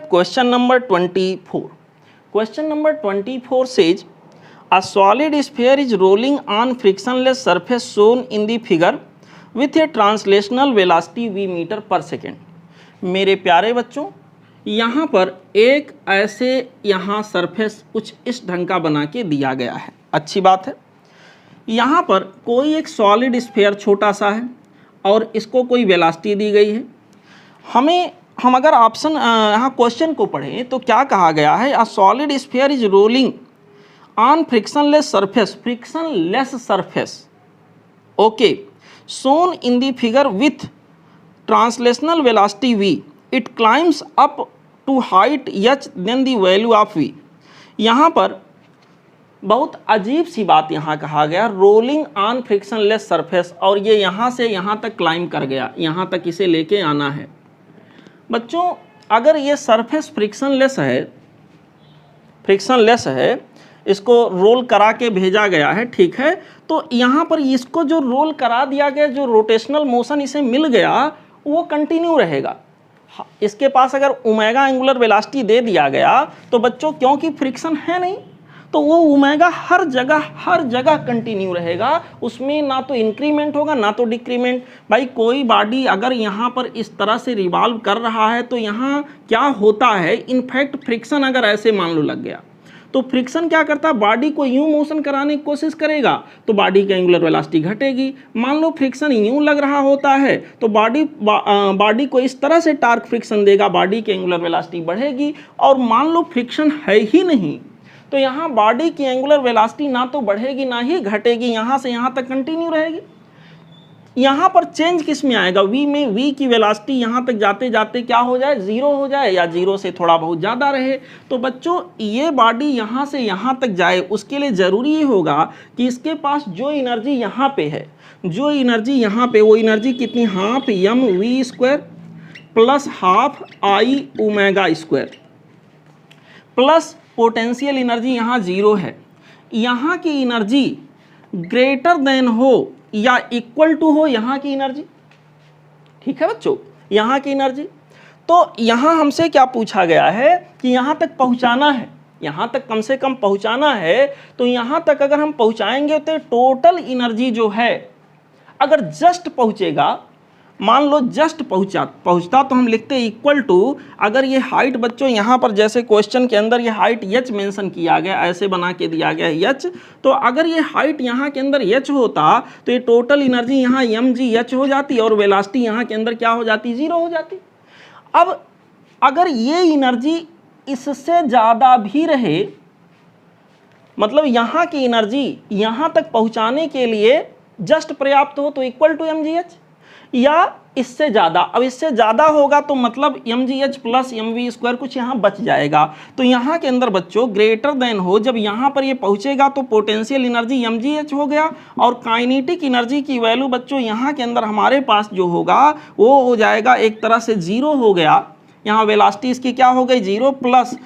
question number 24. Question number 24 says a solid sphere is rolling on frictionless surface shown in the figure with a translational velocity v metre per second. मेरे प्यारे बच्चों, यहाँ पर एक ऐसे यहाँ surface कुछ इस ढंग का बना के दिया गया है। अच्छी बात है। यहाँ पर कोई एक सॉलिड स्फीयर छोटा सा है और इसको कोई वेलोसिटी दी गई है। हम अगर ऑप्शन यहाँ क्वेश्चन को पढ़ें तो क्या कहा गया है, a solid sphere is rolling on frictionless surface okay shown in the figure with translational velocity v. It climbs up to height h then the value of v. यहाँ पर बहुत अजीब सी बात यहाँ कहा गया, रोलिंग ऑन फ्रिक्शनलेस सरफेस, और ये यहाँ से यहाँ तक क्लाइंब कर गया, यहाँ तक इसे लेके आना है। बच्चों अगर ये सरफेस फ्रिक्शनलेस है, इसको रोल करा के भेजा गया है, ठीक है, तो यहाँ पर इसको जो रोल करा दिया गया, जो रोटेशनल मोशन इसे मिल गया वो कंटिन्यू रहेगा। इसके पास अगर ओमेगा एंगुलर वेलोसिटी दे दिया गया तो बच्चों क्योंकि फ्रिक्शन है नहीं तो वो ओमेगा हर जगह कंटिन्यू रहेगा, उसमें ना तो इंक्रीमेंट होगा ना तो डिक्रीमेंट। भाई कोई बॉडी अगर यहाँ पर इस तरह से रिवॉल्व कर रहा है तो यहाँ क्या होता है, इनफैक्ट फ्रिक्शन अगर ऐसे मान लो लग गया तो फ्रिक्शन क्या करता है, बॉडी को यूं मोशन कराने की कोशिश करेगा तो बॉडी की एंगुलर वेलोसिटी घटेगी। मान लो फ्रिक्शन यूं लग रहा होता है तो बॉडी को इस तरह से टार्क फ्रिक्शन देगा, बॉडी की एंगुलर वेलोसिटी बढ़ेगी। और मान लो फ्रिक्शन है ही नहीं तो यहाँ बॉडी की एंगुलर वेलोसिटी ना तो बढ़ेगी ना ही घटेगी, यहाँ से यहाँ तक कंटिन्यू रहेगी। यहाँ पर चेंज किस में आएगा, v में। v की वेलोसिटी यहाँ तक जाते जाते क्या हो जाए, जीरो हो जाए या जीरो से थोड़ा बहुत ज़्यादा रहे। तो बच्चों ये बॉडी यहाँ से यहाँ तक जाए उसके लिए ज़रूरी ये होगा कि इसके पास जो एनर्जी यहाँ पे है, जो एनर्जी यहाँ पे, वो एनर्जी कितनी, half m v square plus half I omega square plus potential energy यहाँ जीरो है। यहाँ की एनर्जी ग्रेटर देन हो या इक्वल टू हो यहाँ की एनर्जी, ठीक है बच्चों, यहाँ की एनर्जी। तो यहाँ हमसे क्या पूछा गया है कि यहाँ तक पहुँचाना है, यहाँ तक कम से कम पहुँचाना है। तो यहाँ तक अगर हम पहुँचाएंगे तो टोटल एनर्जी जो है अगर जस्ट पहुँचेगा, मान लो जस्ट पहुँचता तो हम लिखते इक्वल टू, अगर ये हाइट बच्चों यहाँ पर जैसे क्वेश्चन के अंदर ये हाइट h मेंशन किया गया, ऐसे बना के दिया गया है h, तो अगर ये हाइट यहाँ के अंदर h होता तो ये टोटल एनर्जी यहाँ mgh हो जाती और वेलोसिटी यहाँ के अंदर क्या हो जाती, जीरो हो जाती। अब अगर ये एनर्जी इससे ज़्यादा भी रहे, मतलब यहाँ की एनर्जी यहाँ तक पहुँचाने के लिए जस्ट पर्याप्त हो तो इक्वल टू mgh, या इससे ज़्यादा। अब इससे ज़्यादा होगा तो मतलब mgh प्लस mv स्क्वायर कुछ यहाँ बच जाएगा। तो यहाँ के अंदर बच्चों ग्रेटर देन हो, जब यहाँ पर ये पहुँचेगा तो पोटेंशियल एनर्जी mgh हो गया और काइनेटिक एनर्जी की वैल्यू बच्चों यहाँ के अंदर हमारे पास जो होगा वो हो जाएगा एक तरह से जीरो हो गया। यहाँ वेलोसिटी इसकी क्या हो गई, zero plus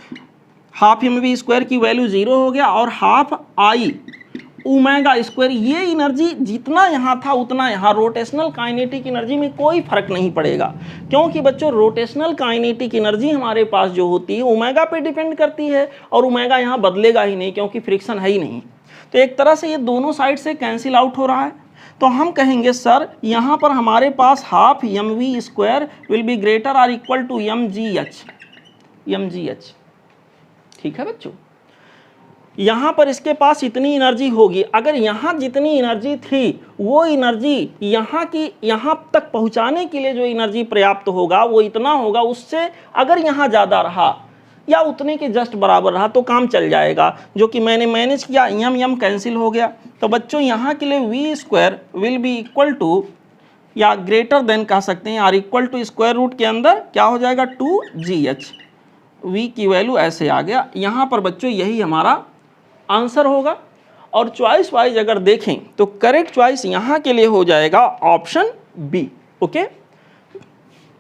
half mv square की वैल्यू जीरो हो गया और हाफ आई ओमेगा स्क्वायर। ये एनर्जी जितना यहाँ था उतना यहाँ, रोटेशनल काइनेटिक एनर्जी में कोई फर्क नहीं पड़ेगा, क्योंकि बच्चों रोटेशनल काइनेटिक एनर्जी हमारे पास जो होती है ओमेगा पे डिपेंड करती है और ओमेगा यहाँ बदलेगा ही नहीं क्योंकि फ्रिक्शन है ही नहीं। तो एक तरह से ये दोनों साइड से कैंसिल आउट हो रहा है। तो हम कहेंगे सर यहाँ पर हमारे पास half m v square will be greater और इक्वल टू mgh, ठीक है बच्चों। यहाँ पर इसके पास इतनी एनर्जी होगी, अगर यहाँ जितनी एनर्जी थी वो एनर्जी यहाँ तक पहुँचाने के लिए जो एनर्जी पर्याप्त होगा वो इतना होगा, उससे अगर यहाँ ज़्यादा रहा या उतने के जस्ट बराबर रहा तो काम चल जाएगा, जो कि मैंने मैनेज किया, एम कैंसिल हो गया। तो बच्चों यहाँ के लिए v square will be equal to या ग्रेटर देन कह सकते हैं और इक्वल टू स्क्वायर रूट के अंदर क्या हो जाएगा 2gh, वी की वैल्यू ऐसे आ गया। यहाँ पर बच्चों यही हमारा आंसर होगा। और चॉइस वाइज अगर देखें तो करेक्ट चॉइस यहाँ के लिए हो जाएगा option B. Okay,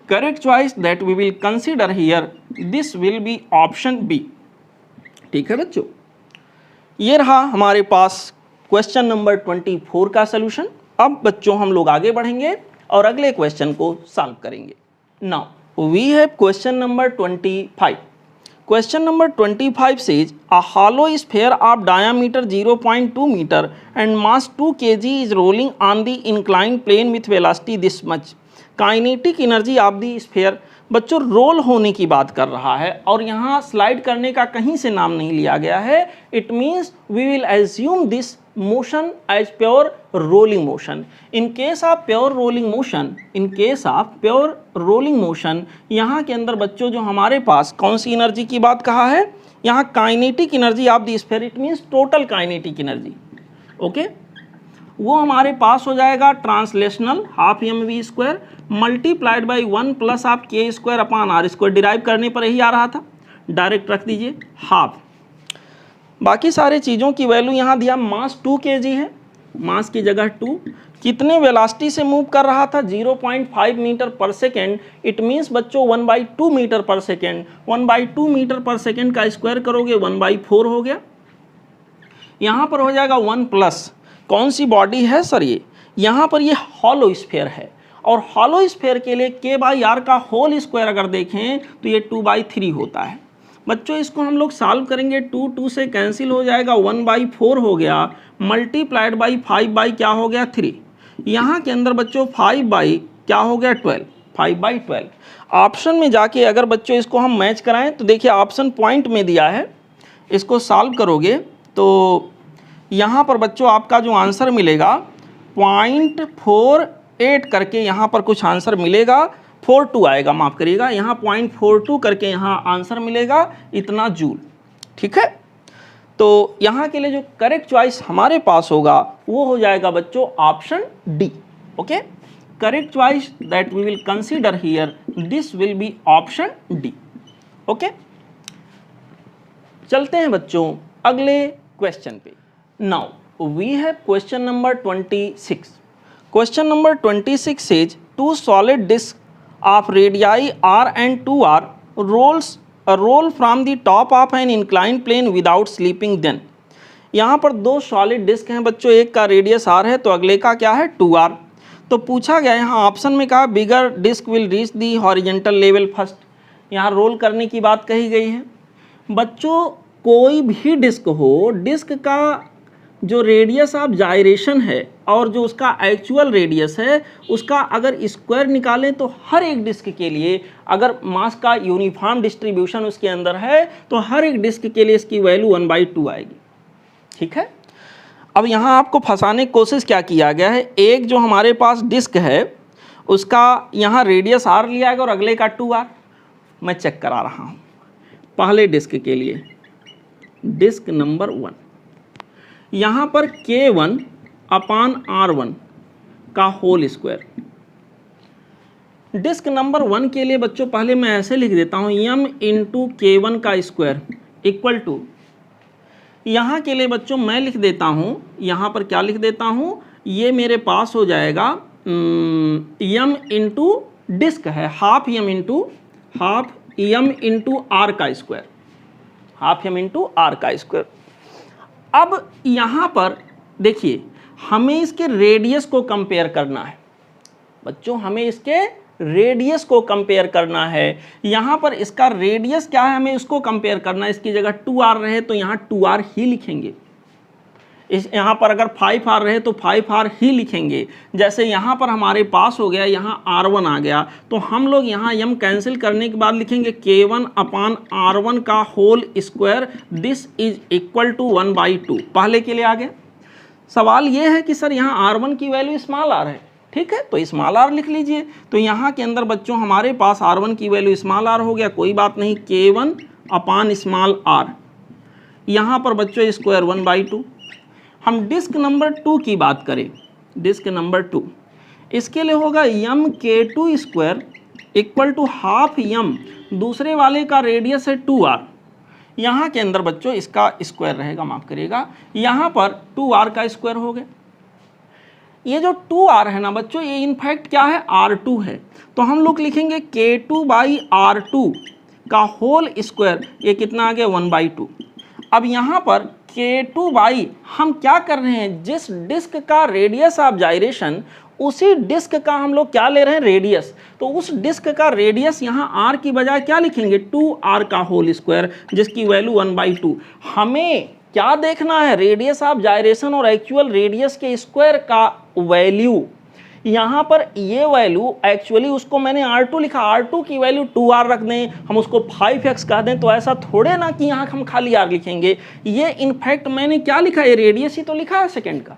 correct choice that we will consider here, this will be option B. ठीक है बच्चों, ये रहा हमारे पास क्वेश्चन नंबर 24 का सलूशन। अब बच्चों हम लोग आगे बढ़ेंगे और अगले क्वेश्चन को सॉल्व करेंगे। Now we have question number 25। Question number 25 says a hollow sphere of diameter 0.2 meter and mass 2 kg is rolling on the inclined plane with velocity this much. Kinetic energy of the sphere. बच्चों role होने की बात कर रहा है और यहाँ slide करने का कहीं से नाम नहीं लिया गया है. It means we will assume this motion as pure rolling motion. In case of pure rolling motion, यहाँ के अंदर बच्चों जो हमारे पास कौन सी एनर्जी की बात कहा है, यहाँ kinetic energy of the sphere, it means total kinetic energy. Okay, वो हमारे पास हो जाएगा translational half mv square multiplied by 1 plus आप k square upon r square. Derive करने पर यही आ रहा था, डायरेक्ट रख दीजिए हाफ. बाकी सारे चीज़ों की वैल्यू यहाँ दिया. मास 2 kg है, मास की जगह 2. कितने वेलोसिटी से मूव कर रहा था, 0.5 metre per second. It means बच्चों 1/2 metre per second. 1/2 metre per second का स्क्वायर करोगे 1/4 हो गया. यहाँ पर हो जाएगा 1 प्लस कौन सी बॉडी है सर, ये यहाँ पर ये हॉलो स्फीयर है. और हॉलो स्फीयर के लिए k/r का होल स्क्वायर अगर देखें तो ये 2/3 होता है. बच्चों इसको हम लोग सॉल्व करेंगे, 2 से कैंसिल हो जाएगा, 1/4 हो गया मल्टीप्लाइड बाई 5 क्या हो गया 3. यहाँ के अंदर बच्चों 5 क्या हो गया 12, 5/12. ऑप्शन में जाके अगर बच्चों इसको हम मैच कराएं तो देखिए ऑप्शन पॉइंट में दिया है, इसको सॉल्व करोगे तो यहाँ पर बच्चों आपका जो आंसर मिलेगा 0.48 करके यहाँ पर कुछ आंसर मिलेगा. 42 आएगा, माफ़ करिएगा, यहाँ 0.42 करके यहाँ आंसर मिलेगा इतना जूल. ठीक है, तो यहाँ के लिए जो करेक्ट चॉइस हमारे पास होगा वो हो जाएगा बच्चों option D. Okay, correct choice that we will consider here, this will be option D. Okay, चलते हैं बच्चों अगले क्वेश्चन पे. Now we have question number 26. Question number 26 says two solid disc of radii r and 2r roll from the top of an inclined plane without slipping. then यहाँ पर दो solid disc हैं बच्चों, एक का रेडियस r है तो अगले का क्या है 2r. तो पूछा गया यहाँ ऑप्शन में कहा bigger disc will reach the horizontal level first. यहाँ रोल करने की बात कही गई है. बच्चों कोई भी डिस्क हो, डिस्क का जो रेडियस ऑफ जायरेशन है और जो उसका एक्चुअल रेडियस है उसका अगर स्क्वायर निकालें तो हर एक डिस्क के लिए अगर मास का यूनिफॉर्म डिस्ट्रीब्यूशन उसके अंदर है तो हर एक डिस्क के लिए इसकी वैल्यू 1/2 आएगी. ठीक है, अब यहाँ आपको फंसाने की कोशिश क्या किया गया है, एक जो हमारे पास डिस्क है उसका यहाँ रेडियस r लिया गया और अगले का 2r. मैं चेक करा रहा हूँ पहले डिस्क के लिए, डिस्क नंबर 1, यहाँ पर k1 अपॉन r1 का होल स्क्वायर. डिस्क नंबर 1 के लिए बच्चों पहले मैं ऐसे लिख देता हूँ m इंटू k1 का स्क्वायर इक्वल टू, यहाँ के लिए बच्चों मैं लिख देता हूँ, यहाँ पर क्या लिख देता हूँ, ये मेरे पास हो जाएगा m इंटू डिस्क है हाफ m इंटू r का square, half m into r का स्क्वायर. अब यहाँ पर देखिए हमें इसके रेडियस को कंपेयर करना है बच्चों, हमें इसके रेडियस को कंपेयर करना है. यहाँ पर इसका रेडियस क्या है हमें उसको कंपेयर करना है. इसकी जगह 2r रहे तो यहाँ 2r ही लिखेंगे, इस यहाँ पर अगर 5r रहे तो 5r ही लिखेंगे. जैसे यहाँ पर हमारे पास हो गया, यहाँ r1 आ गया तो हम लोग यहाँ m कैंसिल करने के बाद लिखेंगे k1 अपॉन r1 का whole square, this is equal to 1/2. पहले के लिए आ गया. सवाल ये है कि सर यहाँ r1 की वैल्यू स्मॉल r है. ठीक है, तो स्मॉल r लिख लीजिए. तो यहाँ के अंदर बच्चों हमारे पास r1 की वैल्यू स्मॉल r हो गया, कोई बात नहीं, k1 अपॉन स्मॉल r. यहाँ पर बच्चों स्क्वायर 1/2. हम डिस्क नंबर 2 की बात करें, डिस्क नंबर 2, इसके लिए होगा m k2 square equal to half m, दूसरे वाले का रेडियस है 2r. यहाँ के अंदर बच्चों इसका स्क्वायर रहेगा, माफ़ करिएगा, यहाँ पर 2r का स्क्वायर हो गया. ये जो 2r है ना बच्चों, ये इनफैक्ट क्या है r2 है, तो हम लोग लिखेंगे k2/r2 का होल स्क्वायर, ये कितना आ गया 1/2. अब यहाँ पर k2 हम क्या कर रहे हैं, जिस डिस्क का रेडियस ऑफ जायरेशन उसी डिस्क का हम लोग क्या ले रहे हैं, रेडियस। तो उस डिस्क का रेडियस यहाँ आर की बजाय क्या लिखेंगे, 2r का होल स्क्वायर, जिसकी वैल्यू 1/2। हमें क्या देखना है, रेडियस ऑफ जायरेशन और एक्चुअल रेडियस के स्क्वायर का वैल्यू। यहाँ पर ये वैल्यू एक्चुअली उसको मैंने R2 लिखा, R2 की वैल्यू 2r रख दें, हम उसको 5x कह दें, तो ऐसा थोड़े ना कि यहाँ हम खाली r लिखेंगे। ये इनफैक्ट मैंने क्या लिखा है, रेडियस ही तो लिखा है सेकेंड का।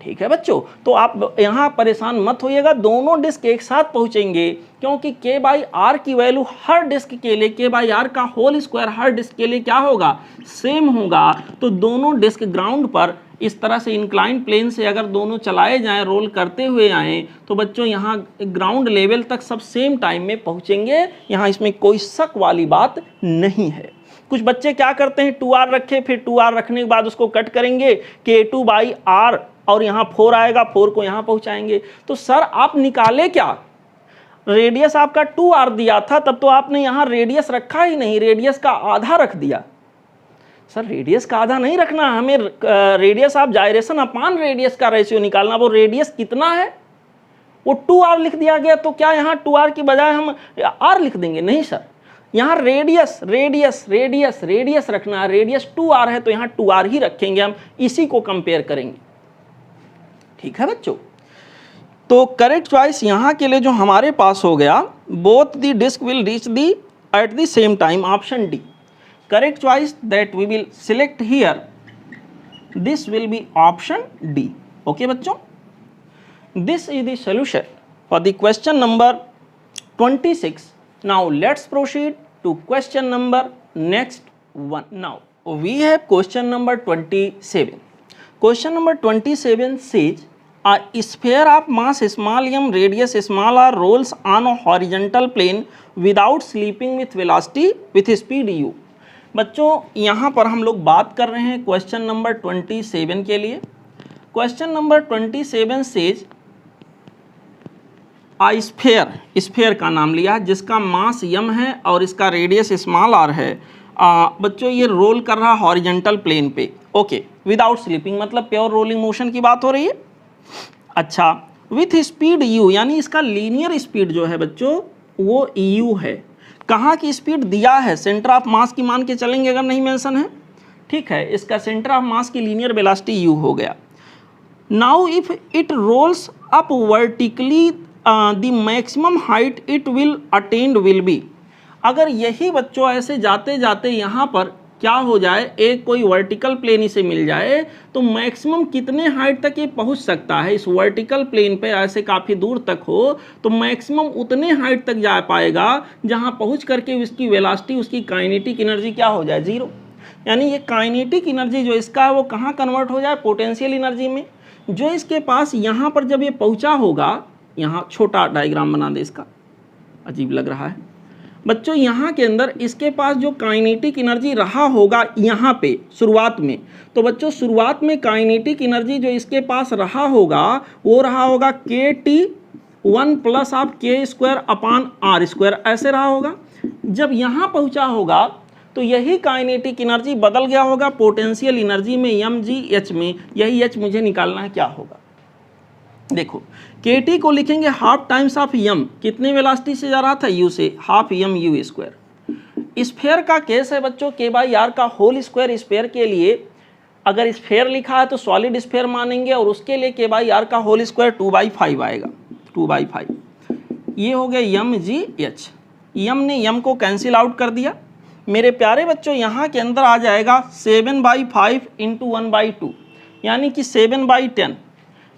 ठीक है बच्चों, तो आप यहाँ परेशान मत होइएगा, दोनों डिस्क एक साथ पहुँचेंगे, क्योंकि k/r की वैल्यू हर डिस्क के लिए, k/r का होल स्क्वायर हर डिस्क के लिए क्या होगा, सेम होगा। तो दोनों डिस्क ग्राउंड पर इस तरह से इंक्लाइन प्लेन से अगर दोनों चलाए जाएं, रोल करते हुए आएँ, तो बच्चों यहाँ ग्राउंड लेवल तक सब सेम टाइम में पहुँचेंगे। यहाँ इसमें कोई शक वाली बात नहीं है। कुछ बच्चे क्या करते हैं, 2r रखे, फिर 2r रखने के बाद उसको कट करेंगे, k2/r और यहाँ 4 आएगा, 4 को यहाँ पहुँचाएंगे। तो सर आप निकाले क्या, रेडियस आपका 2r दिया था, तब तो आपने यहाँ रेडियस रखा ही नहीं, रेडियस का आधा रख दिया। सर रेडियस का आधा नहीं रखना, हमें radius of gyration upon radius का रेशियो निकालना। वो रेडियस कितना है, वो 2r लिख दिया गया, तो क्या यहाँ 2r की बजाय हम r लिख देंगे, नहीं सर, यहाँ रेडियस रेडियस रेडियस रेडियस रखना है। रेडियस 2r है तो यहाँ 2r ही रखेंगे, हम इसी को कंपेयर करेंगे। ठीक है बच्चों, तो करेक्ट चॉइस यहाँ के लिए जो हमारे पास हो गया, both the disc will reach the at the same time, option D. Correct choice that we will select here, this will be option D. Okay बच्चों, this is the solution for the question number 26. Now let's proceed to question number next one. Now we have question number 27. Question number 27 says a sphere of mass small m, radius small r rolls on a horizontal plane without slipping with velocity with speed u. बच्चों यहाँ पर हम लोग बात कर रहे हैं question number 27 के लिए। क्वेश्चन नंबर 27 says स्फेयर का नाम लिया है, जिसका मास m है और इसका रेडियस स्मॉल r है। बच्चों ये रोल कर रहा है हॉरिजेंटल प्लेन पे। ओके, विदाउट स्लिपिंग मतलब प्योर रोलिंग मोशन की बात हो रही है। अच्छा, विथ स्पीड u, यानी इसका लीनियर स्पीड जो है बच्चों वो u है। कहाँ की स्पीड दिया है, सेंटर ऑफ मास की मान के चलेंगे अगर नहीं मेंशन है। ठीक है, इसका सेंटर ऑफ मास की लीनियर वेलोसिटी u हो गया। Now if it rolls up vertically the maximum height it will attend will be. अगर यही बच्चों ऐसे जाते जाते यहाँ पर क्या हो जाए, एक कोई वर्टिकल प्लेन इसे मिल जाए, तो मैक्सिमम कितने हाइट तक ये पहुँच सकता है, इस वर्टिकल प्लेन पे ऐसे काफ़ी दूर तक हो तो मैक्सिमम उतने हाइट तक जा पाएगा जहाँ पहुँच करके उसकी वेलोसिटी, उसकी काइनेटिक एनर्जी क्या हो जाए, जीरो। यानी ये काइनेटिक एनर्जी जो इसका है वो कहाँ कन्वर्ट हो जाए, पोटेंशियल एनर्जी में। जो इसके पास यहाँ पर जब ये पहुँचा होगा, यहाँ छोटा डायग्राम बना दे, इसका अजीब लग रहा है बच्चों। यहाँ के अंदर इसके पास जो काइनेटिक एनर्जी रहा होगा यहाँ पे शुरुआत में, तो बच्चों शुरुआत में काइनेटिक एनर्जी जो इसके पास रहा होगा वो रहा होगा KT1 plus of k² upon r², ऐसे रहा होगा। जब यहाँ पहुँचा होगा तो यही काइनेटिक एनर्जी बदल गया होगा पोटेंशियल एनर्जी में, mgh में। यही h मुझे निकालना है, क्या होगा देखो, KT को लिखेंगे हाफ टाइम्स ऑफ m, कितने वेलोसिटी से जा रहा था, u से, हाफ m/u²। स्फेयर का केस है बच्चों, k/r का होल स्क्वायर। स्फेयर के लिए अगर स्फेयर लिखा है तो सॉलिड स्फेयर मानेंगे, और उसके लिए k/r का होल स्क्वायर 2/5 आएगा, 2/5। ये हो गया mgh। m ने m को कैंसिल आउट कर दिया मेरे प्यारे बच्चों। यहाँ के अंदर आ जाएगा 7/5 × 1/2, यानी कि 7/10।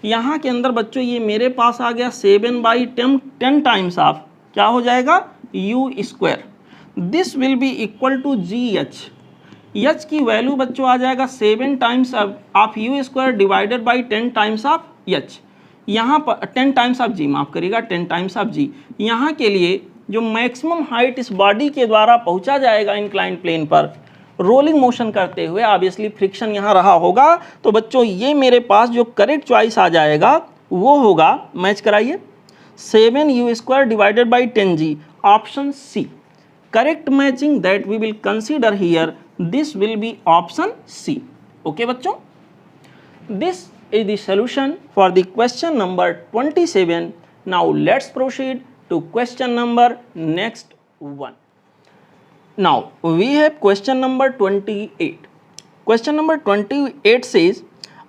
यहाँ के अंदर बच्चों ये मेरे पास आ गया 7/10 टाइम्स ऑफ क्या हो जाएगा, u²। This will be equal to gh। h की वैल्यू बच्चों आ जाएगा 7 times of u² divided by 10 times of h। यहाँ पर 10 टाइम्स ऑफ g, माफ करिएगा 10 टाइम्स ऑफ g। यहाँ के लिए जो मैक्सिमम हाइट इस बॉडी के द्वारा पहुँचा जाएगा इंक्लाइन प्लेन पर रोलिंग मोशन करते हुए, ऑब्वियसली फ्रिक्शन यहाँ रहा होगा। तो बच्चों ये मेरे पास जो करेक्ट चॉइस आ जाएगा वो होगा, मैच कराइए, 7u² divided by 10g, option C. Correct matching that we will consider here, this will be option C. Okay बच्चों, this is the solution for the question number 27. Now let's proceed to question number next one. Now we have question number 28. Question number 28 says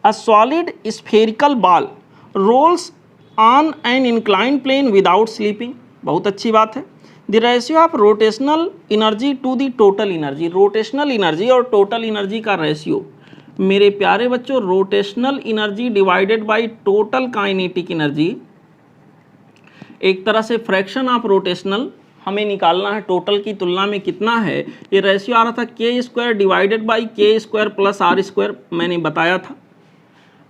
a solid spherical ball rolls on an inclined plane without slipping. बहुत अच्छी बात है. The ratio of rotational energy to the total energy. Rotational energy और total energy का ratio, मेरे प्यारे बच्चों, rotational energy divided by total kinetic energy, एक तरह से फ्रैक्शन ऑफ रोटेशनल हमें निकालना है, टोटल की तुलना में कितना है. ये रेशियो आ रहा था के स्क्वायर डिवाइडेड बाई के स्क्वायर प्लस आर स्क्वायर, मैंने बताया था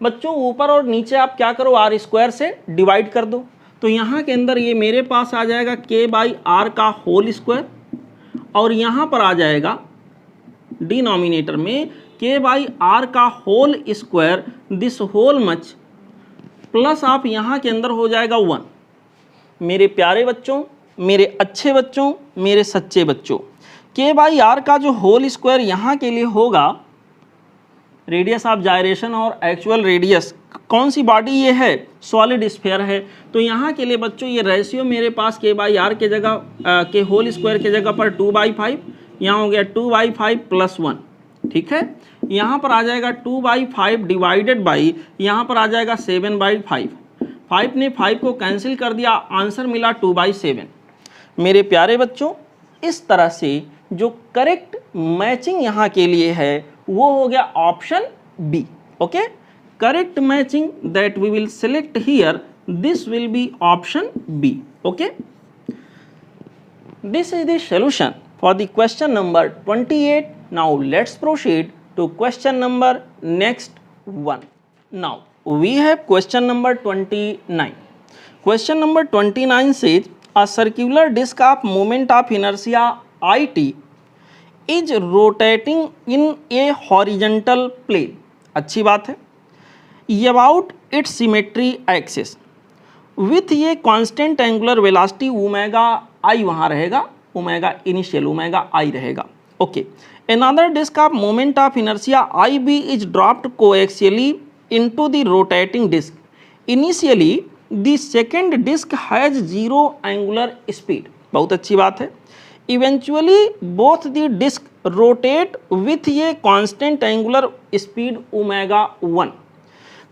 बच्चों. ऊपर और नीचे आप क्या करो, आर स्क्वायर से डिवाइड कर दो. तो यहाँ के अंदर ये मेरे पास आ जाएगा के बाई आर का होल स्क्वायर, और यहाँ पर आ जाएगा डिनोमिनेटर में के बाई आर का whole square this whole much, plus आप यहाँ के अंदर हो जाएगा 1. मेरे प्यारे बच्चों, मेरे अच्छे बच्चों, मेरे सच्चे बच्चों, के बाई आर का जो होल स्क्वायर यहाँ के लिए होगा, रेडियस ऑफ जायरेशन और एक्चुअल रेडियस, कौन सी बॉडी ये है, सॉलिड स्फीयर है. तो यहाँ के लिए बच्चों ये रेशियो मेरे पास के बाई आर के जगह के होल स्क्वायर के जगह पर 2/5, यहाँ हो गया 2/5 प्लस 1. ठीक है, यहाँ पर आ जाएगा 2/5 डिवाइडेड बाई, यहाँ पर आ जाएगा 7/5. 5 ने 5 को कैंसिल कर दिया, आंसर मिला 2/7. मेरे प्यारे बच्चों, इस तरह से जो करेक्ट मैचिंग यहाँ के लिए है वो हो गया option B. Okay, correct matching that we will select here, this will be option B. Okay, this is the solution for the question number 28. Now let's proceed to question number next one. Now we have question number 29. Question number 29 says a circular disk of moment of inertia it is rotating in a horizontal plane. अच्छी बात है. about its symmetry axis with ये constant angular velocity omega आई वहाँ रहेगा, omega initial omega आई रहेगा. Okay, another disk of moment of inertia IB is dropped coaxially into the rotating disk. Initially the second disk has zero angular speed. बहुत अच्छी बात है. Eventually both the disk rotate with ये constant angular speed omega 1.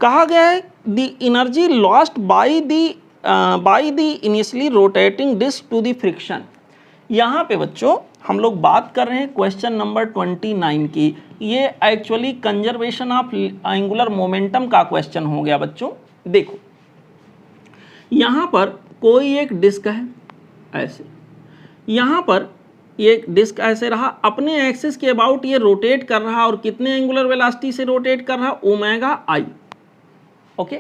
कहा गया है the energy lost by the initially rotating disc to the friction. यहाँ पे बच्चों हम लोग बात कर रहे हैं क्वेश्चन नंबर 29 की. ये actually conservation of angular momentum का क्वेश्चन हो गया बच्चों. देखो यहाँ पर कोई एक डिस्क है ऐसे, यहाँ पर ये डिस्क ऐसे रहा, अपने एक्सिस के अबाउट ये रोटेट कर रहा, और कितने एंगुलर वेलोसिटी से रोटेट कर रहा, ओमेगा आई. ओके,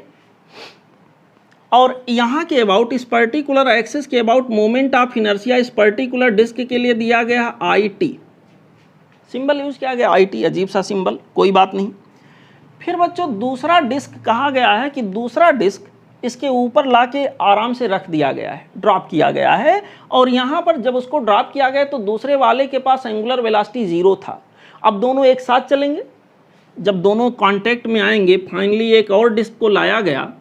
और यहाँ के अबाउट, इस पर्टिकुलर एक्सिस के अबाउट मोमेंट ऑफ इनर्शिया इस पर्टिकुलर डिस्क के लिए दिया गया आई टी. सिंबल यूज किया गया आई टी, अजीब सा सिंबल, कोई बात नहीं. फिर बच्चों दूसरा डिस्क कहा गया है कि दूसरा डिस्क इसके ऊपर लाके आराम से रख दिया गया है, ड्रॉप किया गया है, और यहाँ पर जब उसको ड्रॉप किया गया तो दूसरे वाले के पास एंगुलर वेलोसिटी 0 था. अब दोनों एक साथ चलेंगे, जब दोनों कांटेक्ट में आएंगे, फाइनली एक और डिस्क को लाया गया,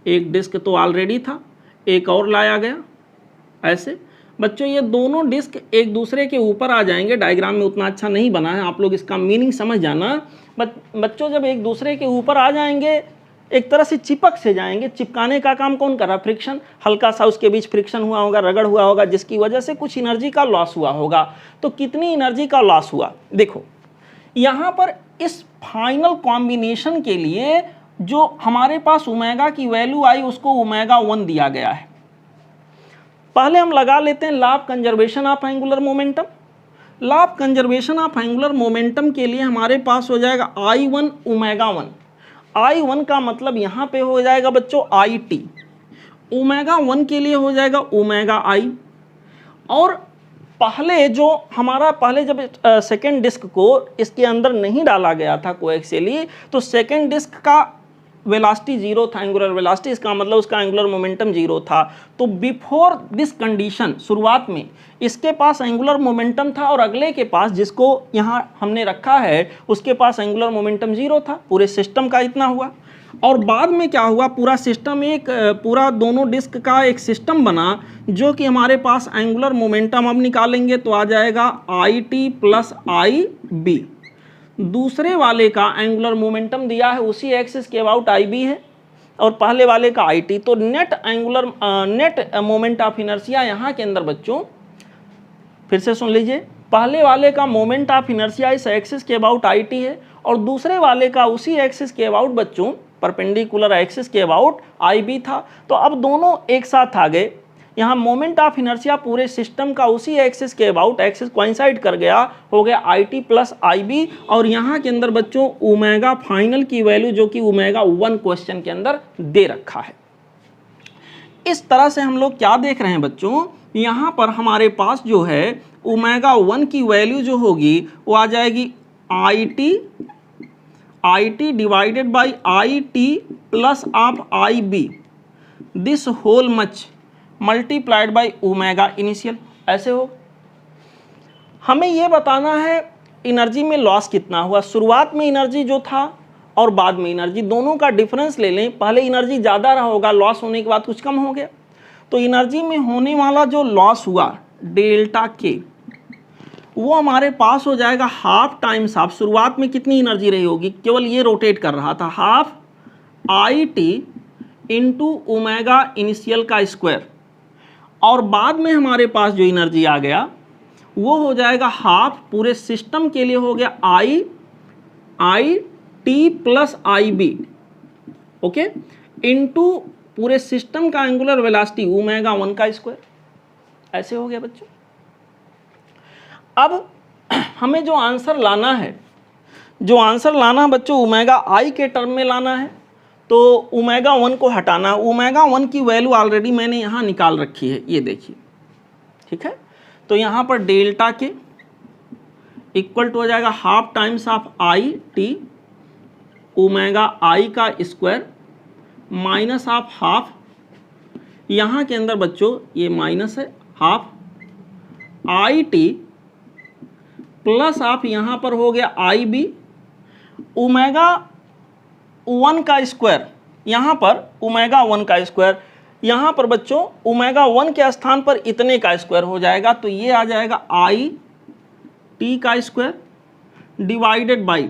एक डिस्क तो ऑलरेडी था, एक और लाया गया ऐसे. बच्चों ये दोनों डिस्क एक दूसरे के ऊपर आ जाएंगे. डायग्राम में उतना अच्छा नहीं बना है, आप लोग इसका मीनिंग समझ जाना. बच्चों जब एक दूसरे के ऊपर आ जाएंगे एक तरह से चिपक से जाएंगे. चिपकाने का काम कौन कर रहा, फ्रिक्शन. हल्का सा उसके बीच फ्रिक्शन हुआ होगा, रगड़ हुआ होगा, जिसकी वजह से कुछ एनर्जी का लॉस हुआ होगा. तो कितनी एनर्जी का लॉस हुआ, देखो यहाँ पर इस फाइनल कॉम्बिनेशन के लिए जो हमारे पास ओमेगा की वैल्यू आई उसको ओमेगा 1 दिया गया है. पहले हम लगा लेते हैं law of conservation of angular momentum. Law of conservation of angular momentum के लिए हमारे पास हो जाएगा I1 ओमेगा 1. I1 का मतलब यहाँ पे हो जाएगा बच्चों IT. ओमेगा 1 के लिए हो जाएगा ओमेगा I. और पहले जो हमारा पहले जब सेकेंड डिस्क को इसके अंदर नहीं डाला गया था कोएक्सियली, तो सेकेंड डिस्क का वेलोसिटी 0 था, एंगुलर वेलोसिटी, इसका मतलब उसका एंगुलर मोमेंटम 0 था. तो बिफोर दिस कंडीशन शुरुआत में इसके पास एंगुलर मोमेंटम था, और अगले के पास जिसको यहाँ हमने रखा है उसके पास एंगुलर मोमेंटम 0 था. पूरे सिस्टम का इतना हुआ. और बाद में क्या हुआ, पूरा सिस्टम एक पूरा दोनों डिस्क का एक सिस्टम बना, जो कि हमारे पास एंगुलर मोमेंटम अब निकालेंगे तो आ जाएगा I T plus I B. दूसरे वाले का एंगुलर मोमेंटम दिया है उसी एक्सिस के अबाउट आई बी है, और पहले वाले का आई टी। तो नेट मोमेंट ऑफ इनर्शिया यहाँ के अंदर बच्चों फिर से सुन लीजिए, पहले वाले का मोमेंट ऑफ इनर्शिया इस एक्सिस के अबाउट आई टी है, और दूसरे वाले का उसी एक्सिस के अबाउट बच्चों परपेंडिकुलर एक्सिस के अबाउट आई बी था। तो अब दोनों एक साथ आ गए, यहाँ मोमेंट ऑफ इनर्शिया पूरे सिस्टम का उसी एक्सिस के अबाउट एक्सिस कोइंसाइड कर गया, हो गया I T plus I B. और यहाँ के अंदर बच्चों ओमेगा फाइनल की वैल्यू जो कि ओमेगा 1 क्वेश्चन के अंदर दे रखा है। इस तरह से हम लोग क्या देख रहे हैं बच्चों, यहाँ पर हमारे पास जो है ओमेगा 1 की वैल्यू जो होगी वो आ जाएगी I T divided by I T plus of I B this whole much multiplied by omega initial. ऐसे हो, हमें ये बताना है एनर्जी में लॉस कितना हुआ, शुरुआत में एनर्जी जो था और बाद में एनर्जी, दोनों का डिफरेंस ले लें। पहले एनर्जी ज़्यादा रहा होगा, लॉस होने के बाद कुछ कम हो गया, तो एनर्जी में होने वाला जो लॉस हुआ डेल्टा के, वो हमारे पास हो जाएगा हाफ टाइम्स हाफ। शुरुआत में कितनी एनर्जी रही होगी, केवल ये रोटेट कर रहा था, half I T into omega initial का स्क्वायर, और बाद में हमारे पास जो एनर्जी आ गया वो हो जाएगा हाफ, पूरे सिस्टम के लिए हो गया I T plus I B, okay, into पूरे सिस्टम का एंगुलर वेलोसिटी ओमेगा 1 का स्क्वायर। ऐसे हो गया बच्चों। अब हमें जो आंसर लाना है, बच्चों ओमेगा आई के टर्म में लाना है, तो ओमेगा 1 को हटाना। ओमेगा 1 की वैल्यू ऑलरेडी मैंने यहाँ निकाल रखी है, ये देखिए, ठीक है। तो यहाँ पर डेल्टा के इक्वल टू हो जाएगा half times of I T omega आई का स्क्वायर माइनस ऑफ हाफ, यहाँ के अंदर बच्चों ये माइनस है, half I T plus of यहाँ पर हो गया आई बी ओमेगा 1 का स्क्वायर, यहाँ पर ओमेगा 1 का स्क्वायर, यहाँ पर बच्चों ओमेगा 1 के स्थान पर इतने का स्क्वायर हो जाएगा, तो ये आ जाएगा आई टी का square divided by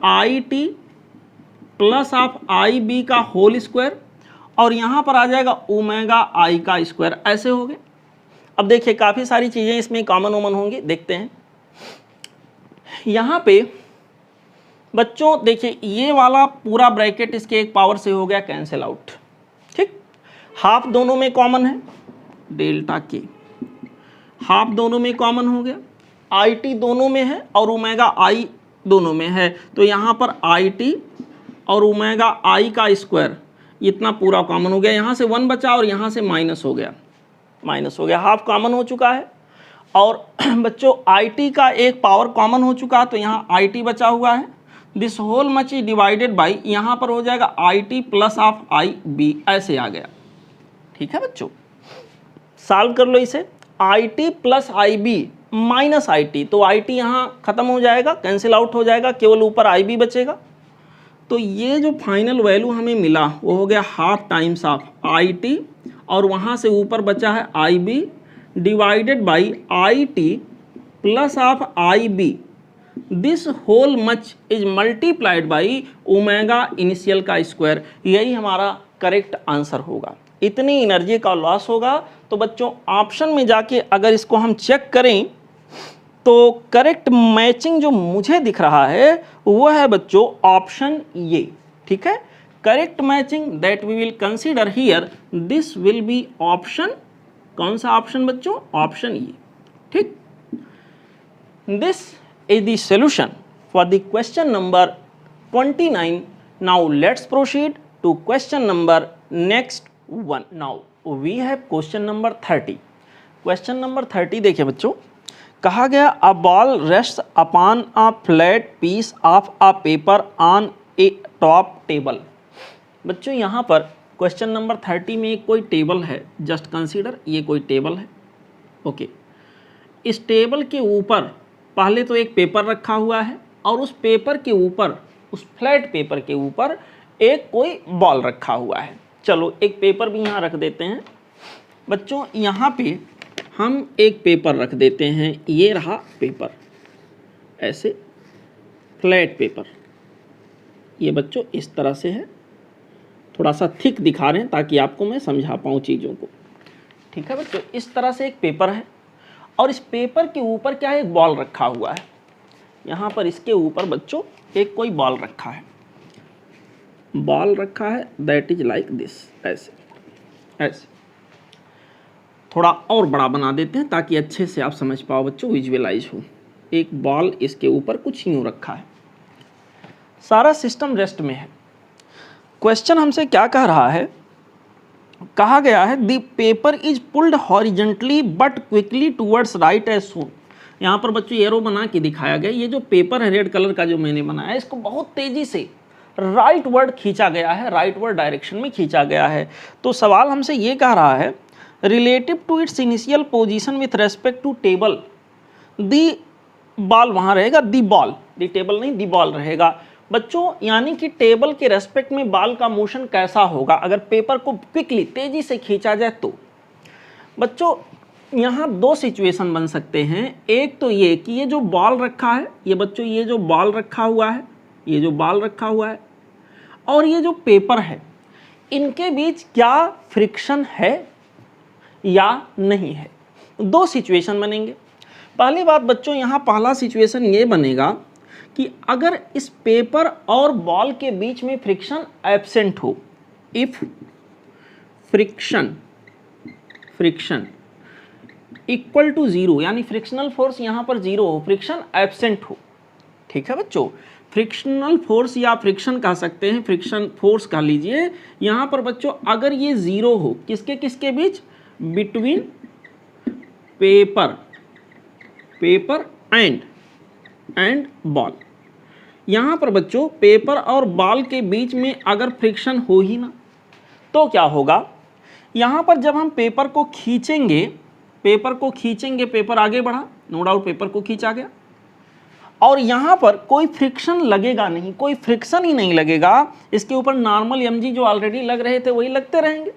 I T plus of I B का होल स्क्वायर, और यहाँ पर आ जाएगा ओमेगा आई का स्क्वायर। ऐसे हो गए। अब देखिए काफ़ी सारी चीज़ें इसमें कॉमन होंगी, देखते हैं। यहाँ पे बच्चों देखिए ये वाला पूरा ब्रैकेट इसके एक पावर से हो गया कैंसिल आउट, ठीक। हाफ दोनों में कॉमन है, डेल्टा के हाफ दोनों में कॉमन हो गया, आई टी दोनों में है और ओमेगा आई दोनों में है, तो यहाँ पर आई टी और ओमेगा आई का स्क्वायर इतना पूरा कॉमन हो गया। यहाँ से 1 बचा और यहाँ से माइनस हो गया, हाफ कॉमन हो चुका है। और बच्चों आई टी का एक पावर कॉमन हो चुका है, तो यहाँ आई टी बचा हुआ है, this whole much is divided by, यहाँ पर हो जाएगा I T plus of I B. ऐसे आ गया, ठीक है बच्चों। सॉल्व कर लो इसे, I T plus I B minus I T, तो आई टी यहाँ खत्म हो जाएगा, कैंसिल आउट हो जाएगा, केवल ऊपर आई बी बचेगा। तो ये जो फाइनल वैल्यू हमें मिला वो हो गया half times of I T, और वहाँ से ऊपर बचा है I B divided by I T plus of I B, this whole much is multiplied by omega initial का स्क्वायर। यही हमारा करेक्ट आंसर होगा। इतनी एनर्जी का लॉस होगा। तो बच्चों ऑप्शन में जाके अगर इसको हम चेक करें तो करेक्ट मैचिंग जो मुझे दिख रहा है वो है बच्चों ऑप्शन ये, ठीक है। Correct matching that we will consider here, this will be option, कौन सा ऑप्शन बच्चों, ऑप्शन ये, ठीक। This is the solution for the question number 29. Now let's proceed to question number next one. Now we have question number 30. Question number 30 देखिए बच्चों, कहा गया a ball rests upon a flat piece of a paper on a top table. बच्चों यहाँ पर question number 30 में कोई table है, जस्ट कंसीडर ये कोई टेबल है, ओके। इस टेबल के ऊपर पहले तो एक पेपर रखा हुआ है और उस पेपर के ऊपर, उस फ्लैट पेपर के ऊपर एक कोई बॉल रखा हुआ है। चलो एक पेपर भी यहाँ रख देते हैं बच्चों, यहाँ पे हम एक पेपर रख देते हैं, ये रहा पेपर, ऐसे फ्लैट पेपर, ये बच्चों इस तरह से है, थोड़ा सा थिक दिखा रहे हैं ताकि आपको मैं समझा पाऊँ चीज़ों को। ठीक है बच्चों, इस तरह से एक पेपर है और इस पेपर के ऊपर क्या है, एक बॉल रखा हुआ है। यहाँ पर इसके ऊपर बच्चों एक कोई बॉल रखा है, बॉल रखा है, दैट इज लाइक दिस, ऐसे ऐसे। थोड़ा और बड़ा बना देते हैं ताकि अच्छे से आप समझ पाओ बच्चों, विजुअलाइज हो। एक बॉल इसके ऊपर कुछ यूँ रखा है, सारा सिस्टम रेस्ट में है। क्वेश्चन हमसे क्या कह रहा है, कहा गया है the paper is pulled horizontally but quickly towards right as soon. यहाँ पर बच्चों एरो बना के दिखाया गया, ये जो पेपर है रेड कलर का जो मैंने बनाया है, इसको बहुत तेजी से राइट वर्ड खींचा गया है, राइट वर्ड डायरेक्शन में खींचा गया है। तो सवाल हमसे ये कह रहा है relative to its initial position with respect to table, the ball वहाँ रहेगा, दी बॉल, दी टेबल नहीं, दी बॉल रहेगा बच्चों। यानी कि टेबल के रेस्पेक्ट में बॉल का मोशन कैसा होगा अगर पेपर को क्विकली तेजी से खींचा जाए तो। बच्चों यहाँ दो सिचुएशन बन सकते हैं, एक तो ये कि ये जो बॉल रखा है, ये बच्चों ये जो बॉल रखा हुआ है, ये जो बॉल रखा हुआ है और ये जो पेपर है, इनके बीच क्या फ्रिक्शन है या नहीं है। दो सिचुएशन बनेंगे। पहली बात बच्चों, यहाँ पहला सिचुएशन ये बनेगा कि अगर इस पेपर और बॉल के बीच में फ्रिक्शन एब्सेंट हो, if friction equal to zero, यानी फ्रिक्शनल फोर्स यहाँ पर जीरो हो, फ्रिक्शन एब्सेंट हो। ठीक है बच्चों, फ्रिक्शनल फोर्स या फ्रिक्शन कह सकते हैं, फ्रिक्शन फोर्स कह लीजिए। यहाँ पर बच्चों अगर ये जीरो हो, किसके किसके बीच, बिटवीन पेपर एंड बॉल। यहाँ पर बच्चों पेपर और बॉल के बीच में अगर फ्रिक्शन हो ही ना, तो क्या होगा, यहाँ पर जब हम पेपर को खींचेंगे, पेपर आगे बढ़ा, नो डाउट पेपर को खींचा गया, और यहाँ पर कोई फ्रिक्शन लगेगा नहीं, कोई फ्रिक्शन ही नहीं लगेगा, इसके ऊपर नॉर्मल mg जो ऑलरेडी लग रहे थे वही लगते रहेंगे।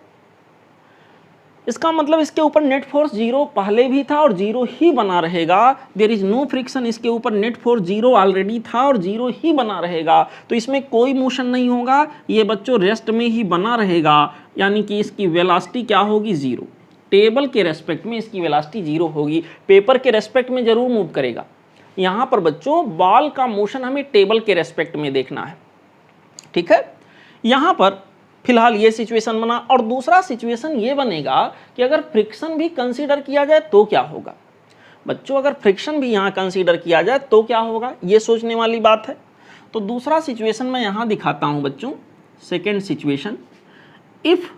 इसका मतलब इसके ऊपर नेट फोर्स जीरो पहले भी था और जीरो ही बना रहेगा। देयर इज नो फ्रिक्शन, इसके ऊपर नेट फोर्स जीरो ऑलरेडी था और जीरो ही बना रहेगा, तो इसमें कोई मोशन नहीं होगा, ये बच्चों रेस्ट में ही बना रहेगा। यानी कि इसकी वेलोसिटी क्या होगी, जीरो। टेबल के रेस्पेक्ट में इसकी वेलोसिटी जीरो होगी, पेपर के रेस्पेक्ट में जरूर मूव करेगा। यहाँ पर बच्चों बॉल का मोशन हमें टेबल के रेस्पेक्ट में देखना है। ठीक है, यहाँ पर फिलहाल ये सिचुएशन बना। और दूसरा सिचुएशन ये बनेगा कि अगर फ्रिक्शन भी कंसीडर किया जाए तो क्या होगा। बच्चों अगर फ्रिक्शन भी यहाँ कंसीडर किया जाए तो क्या होगा, ये सोचने वाली बात है। तो दूसरा सिचुएशन मैं यहाँ दिखाता हूँ बच्चों, सेकेंड सिचुएशन। इफ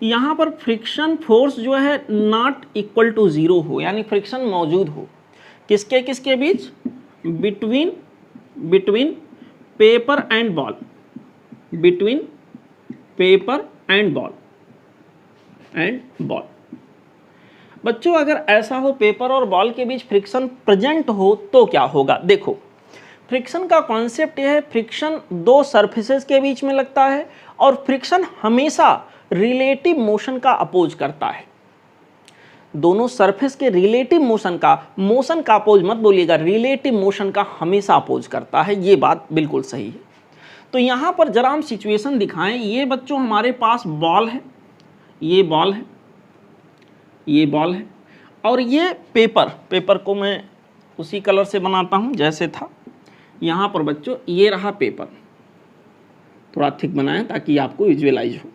यहाँ पर फ्रिक्शन फोर्स जो है नॉट इक्वल टू जीरो हो, यानी फ्रिक्शन मौजूद हो, किसके किसके बीच, between paper and ball, between paper and ball. बच्चों अगर ऐसा हो, पेपर और बॉल के बीच फ्रिक्शन प्रेजेंट हो तो क्या होगा। देखो फ्रिक्शन का कॉन्सेप्ट यह है, फ्रिक्शन दो सरफेसेस के बीच में लगता है और फ्रिक्शन हमेशा रिलेटिव मोशन का अपोज करता है। दोनों सरफेस के रिलेटिव मोशन का अपोज मत बोलिएगा, रिलेटिव मोशन का हमेशा अपोज करता है, ये बात बिल्कुल सही है। तो यहाँ पर जरा हम सिचुएशन दिखाएं। ये बच्चों हमारे पास बॉल है, ये बॉल है और ये पेपर को मैं उसी कलर से बनाता हूँ जैसे था। यहाँ पर बच्चों ये रहा पेपर, थोड़ा थिक बनाया ताकि आपको विजुअलाइज हो।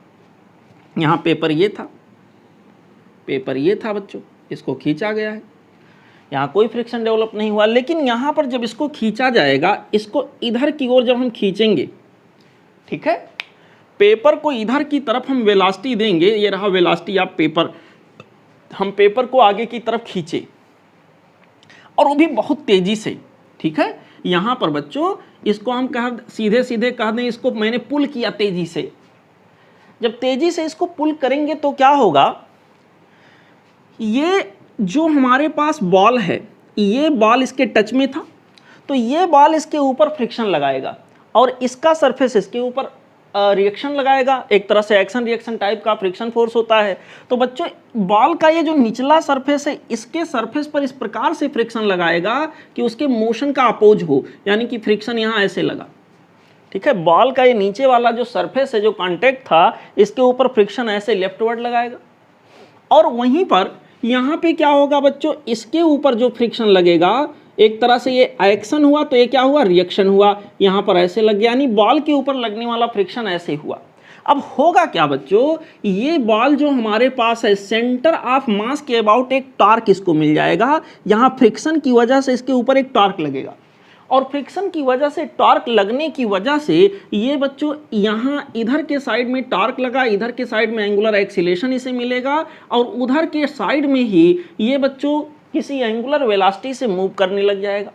यहाँ पेपर ये था बच्चों, इसको खींचा गया है, यहाँ कोई फ्रिक्शन डेवलप नहीं हुआ। लेकिन यहाँ पर जब इसको खींचा जाएगा, इसको इधर की ओर जब हम खींचेंगे, ठीक है, पेपर को इधर की तरफ हम वेलोसिटी देंगे, ये रहा वेलोसिटी ऑफ पेपर, हम पेपर को आगे की तरफ खींचे और वो भी बहुत तेजी से। ठीक है, यहाँ पर बच्चों इसको हम सीधे कह दें, इसको मैंने पुल किया तेजी से। जब तेजी से इसको पुल करेंगे तो क्या होगा, ये जो हमारे पास बॉल है, ये बॉल इसके टच में था तो ये बॉल इसके ऊपर फ्रिक्शन लगाएगा और इसका सरफेस इसके ऊपर रिएक्शन लगाएगा, एक तरह से एक्शन रिएक्शन टाइप का फ्रिक्शन फोर्स होता है। तो बच्चों बॉल का ये जो निचला सरफेस है इसके सरफेस पर इस प्रकार से फ्रिक्शन लगाएगा कि उसके मोशन का अपोज हो, यानी कि फ्रिक्शन यहाँ ऐसे लगा, ठीक है। बॉल का ये नीचे वाला जो सरफेस है, जो कांटेक्ट था, इसके ऊपर फ्रिक्शन ऐसे लेफ्टवर्ड लगाएगा, और वहीं पर यहाँ पे क्या होगा बच्चों, इसके ऊपर जो फ्रिक्शन लगेगा, एक तरह से ये एक्शन हुआ तो ये क्या हुआ, रिएक्शन हुआ, यहाँ पर ऐसे लग गया, यानी बॉल के ऊपर लगने वाला फ्रिक्शन ऐसे हुआ। अब होगा क्या बच्चों, ये बॉल जो हमारे पास है, सेंटर ऑफ मास के अबाउट एक टॉर्क इसको मिल जाएगा, यहाँ फ्रिक्शन की वजह से इसके ऊपर एक टॉर्क लगेगा, और फ्रिक्शन की वजह से, टॉर्क लगने की वजह से ये बच्चों यहाँ इधर के साइड में टॉर्क लगा, इधर के साइड में एंगुलर एक्सीलरेशन इसे मिलेगा, और उधर के साइड में ही ये बच्चों किसी एंगुलर वेलोसिटी से मूव करने लग जाएगा।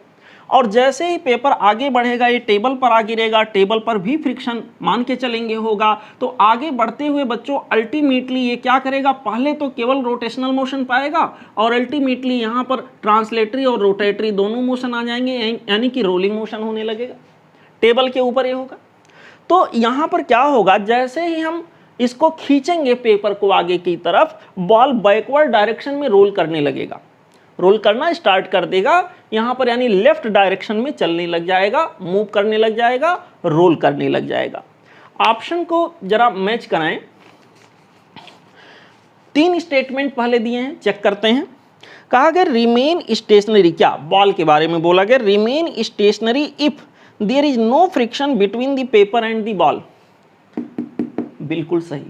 और जैसे ही पेपर आगे बढ़ेगा ये टेबल पर आ गिरेगा, टेबल पर भी फ्रिक्शन मान के चलेंगे होगा। तो आगे बढ़ते हुए बच्चों अल्टीमेटली ये क्या करेगा, पहले तो केवल रोटेशनल मोशन पाएगा, और अल्टीमेटली यहाँ पर ट्रांसलेटरी और रोटेटरी दोनों मोशन आ जाएंगे, यानी कि रोलिंग मोशन होने लगेगा, टेबल के ऊपर ये होगा। तो यहाँ पर क्या होगा, जैसे ही हम इसको खींचेंगे पेपर को आगे की तरफ, बॉल बैकवर्ड डायरेक्शन में रोल करने लगेगा, रोल करना स्टार्ट कर देगा यहाँ पर, यानी लेफ्ट डायरेक्शन में चलने लग जाएगा, मूव करने लग जाएगा, रोल करने लग जाएगा। ऑप्शन को जरा मैच कराएं। 3 स्टेटमेंट पहले दिए हैं, चेक करते हैं। कहा गया रिमेन स्टेशनरी, क्या बॉल के बारे में बोला गया, remain stationary if there is no friction between the paper and the ball. बिल्कुल सही,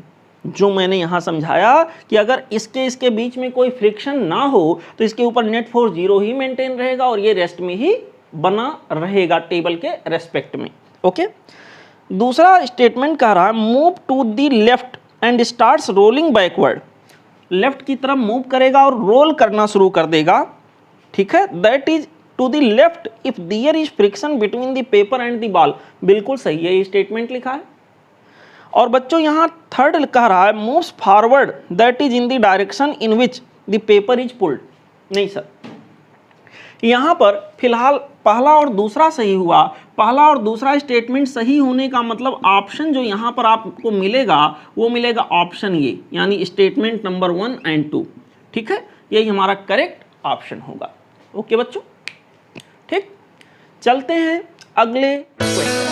जो मैंने यहाँ समझाया कि अगर इसके बीच में कोई फ्रिक्शन ना हो तो इसके ऊपर नेट फोर्स 0 ही मेंटेन रहेगा, और ये रेस्ट में ही बना रहेगा टेबल के रेस्पेक्ट में। ओके, दूसरा स्टेटमेंट कह रहा है move to the left and starts rolling backward, left की तरफ मूव करेगा और रोल करना शुरू कर देगा, ठीक है। That is to the left if there is friction between the paper and the ball. बिल्कुल सही है, ये स्टेटमेंट लिखा है। और बच्चों यहाँ थर्ड कह रहा है moves forward that is in the direction in which the paper is pulled. नहीं सर, यहाँ पर फिलहाल पहला और दूसरा सही हुआ। पहला और दूसरा स्टेटमेंट सही होने का मतलब ऑप्शन जो यहाँ पर आपको मिलेगा वो मिलेगा ऑप्शन ये, यानी स्टेटमेंट नंबर 1 एंड 2, ठीक है। यही हमारा करेक्ट ऑप्शन होगा। ओके बच्चों, ठीक, चलते हैं अगले क्वेश्चन।